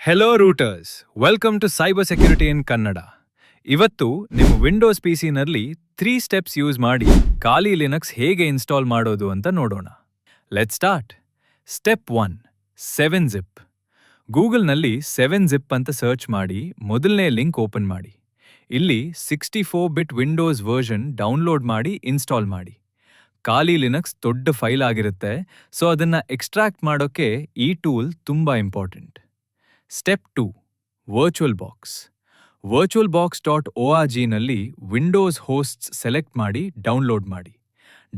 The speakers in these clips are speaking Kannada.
Hello routers, welcome to cyber security in Kannada. ಇವತ್ತು ನಿಮ್ಮ ವಿಂಡೋಸ್ ಪಿಸಿನಲ್ಲಿ 3 ಸ್ಟೆಪ್ಸ್ ಯೂಸ್ ಮಾಡಿ ಖಾಲಿ ಲಿನಕ್ಸ್ ಹೇಗೆ ಇನ್ಸ್ಟಾಲ್ ಮಾಡೋದು ಅಂತ ನೋಡೋಣ. Let's start. Step 1, 7-zip. ಗೂಗಲ್ನಲ್ಲಿ 7-zip ಅಂತ ಸರ್ಚ್ ಮಾಡಿ ಮೊದಲನೇ ಲಿಂಕ್ ಓಪನ್ ಮಾಡಿ. ಇಲ್ಲಿ 64-ಬಿಟ್ ವಿಂಡೋಸ್ ವರ್ಷನ್ ಡೌನ್ಲೋಡ್ ಮಾಡಿ ಇನ್ಸ್ಟಾಲ್ ಮಾಡಿ. ಖಾಲಿ ಲಿನಕ್ಸ್ ದೊಡ್ಡ ಫೈಲ್ ಆಗಿರುತ್ತೆ, ಸೊ ಅದನ್ನ ಎಕ್ಸ್ಟ್ರಾಕ್ಟ್ ಮಾಡೋಕೆ ಈ ಟೂಲ್ ತುಂಬಾ important. Step 2, virtual box. virtualbox.org ನಲ್ಲಿ ವಿಂಡೋಸ್ ಹೋಸ್ಟ್ಸ್ ಸೆಲೆಕ್ಟ್ ಮಾಡಿ ಡೌನ್ಲೋಡ್ ಮಾಡಿ.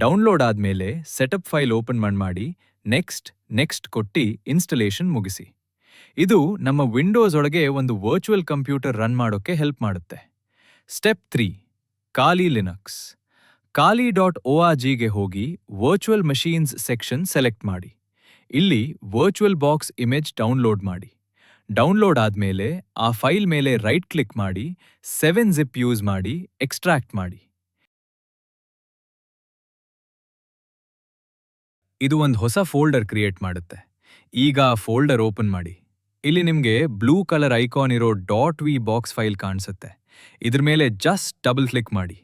ಡೌನ್ಲೋಡ್ ಆದ್ಮೇಲೆ ಸೆಟಪ್ ಫೈಲ್ ಓಪನ್ ಮಾಡಿ ನೆಕ್ಸ್ಟ್ ಕೊಟ್ಟು ಇನ್ಸ್ಟಾಲೇಷನ್ ಮುಗಿಸಿ. ಇದು ನಮ್ಮ ವಿಂಡೋಸ್ ಒಳಗೆ ಒಂದು ವರ್ಚುವಲ್ ಕಂಪ್ಯೂಟರ್ ರನ್ ಮಾಡೋಕೆ ಹೆಲ್ಪ್ ಮಾಡುತ್ತೆ. ಸ್ಟೆಪ್ 3, ಖಾಲಿ ಲಿನಕ್ಸ್. ಖಾಲಿ.org ಹೋಗಿ ವರ್ಚುವಲ್ ಮಷೀನ್ಸ್ ಸೆಕ್ಷನ್ ಸೆಲೆಕ್ಟ್ ಮಾಡಿ. ಇಲ್ಲಿ ವರ್ಚುವಲ್ ಬಾಕ್ಸ್ ಇಮೇಜ್ ಡೌನ್ಲೋಡ್ ಮಾಡಿ. ಡೌನ್ಲೋಡ್ ಆದ್ಮೇಲೆ ಆ ಫೈಲ್ ಮೇಲೆ ರೈಟ್ ಕ್ಲಿಕ್ ಮಾಡಿ 7-zip ಯೂಸ್ ಮಾಡಿ ಎಕ್ಸ್ಟ್ರಾಕ್ಟ್ ಮಾಡಿ. ಇದು ಒಂದು ಹೊಸ ಫೋಲ್ಡರ್ ಕ್ರಿಯೇಟ್ ಮಾಡುತ್ತೆ. ಈಗ ಆ ಫೋಲ್ಡರ್ ಓಪನ್ ಮಾಡಿ. ಇಲ್ಲಿ ನಿಮಗೆ ಬ್ಲೂ ಕಲರ್ ಐಕಾನ್ ಇರೋ .v ಬಾಕ್ಸ್ ಫೈಲ್ ಕಾಣಿಸುತ್ತೆ. ಇದ್ರ ಮೇಲೆ ಜಸ್ಟ್ ಡಬಲ್ ಕ್ಲಿಕ್ ಮಾಡಿ.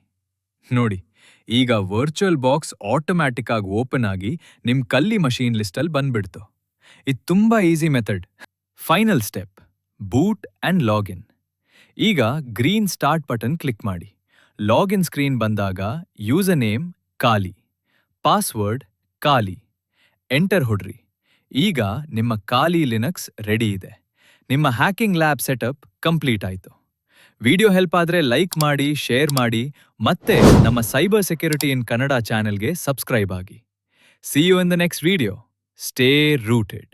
ನೋಡಿ, ಈಗ ವರ್ಚುವಲ್ ಬಾಕ್ಸ್ ಆಟೋಮ್ಯಾಟಿಕ್ ಆಗಿ ಓಪನ್ ಆಗಿ ನಿಮ್ ಖಾಲಿ ಮಷೀನ್ ಲಿಸ್ಟಲ್ಲಿ ಬಂದ್ಬಿಡ್ತು. ಇದು ತುಂಬಾ easy method. Final step, boot and login. ಈಗ ಗ್ರೀನ್ ಸ್ಟಾರ್ಟ್ ಬಟನ್ ಕ್ಲಿಕ್ ಮಾಡಿ. ಲಾಗಿನ್ ಸ್ಕ್ರೀನ್ ಬಂದಾಗ ಯೂಸರ್ ನೇಮ್ ಖಾಲಿ, ಪಾಸ್ವರ್ಡ್ ಖಾಲಿ, ಎಂಟರ್ ಹೊಡ್ರಿ. ಈಗ ನಿಮ್ಮ ಖಾಲಿ ಲಿನಕ್ಸ್ ರೆಡಿ ಇದೆ. ನಿಮ್ಮ ಹ್ಯಾಕಿಂಗ್ ಲ್ಯಾಬ್ ಸೆಟಪ್ ಕಂಪ್ಲೀಟ್ ಆಯಿತು. ವಿಡಿಯೋ ಹೆಲ್ಪ್ ಆದ್ರೆ ಲೈಕ್ ಮಾಡಿ, ಶೇರ್ ಮಾಡಿ, ಮತ್ತೆ ನಮ್ಮ ಸೈಬರ್ ಸೆಕ್ಯೂರಿಟಿ ಇನ್ ಕನ್ನಡ ಚಾನೆಲ್ಗೆ ಸಬ್ಸ್ಕ್ರೈಬ್ ಆಗಿ. See you in the next video. Stay rooted.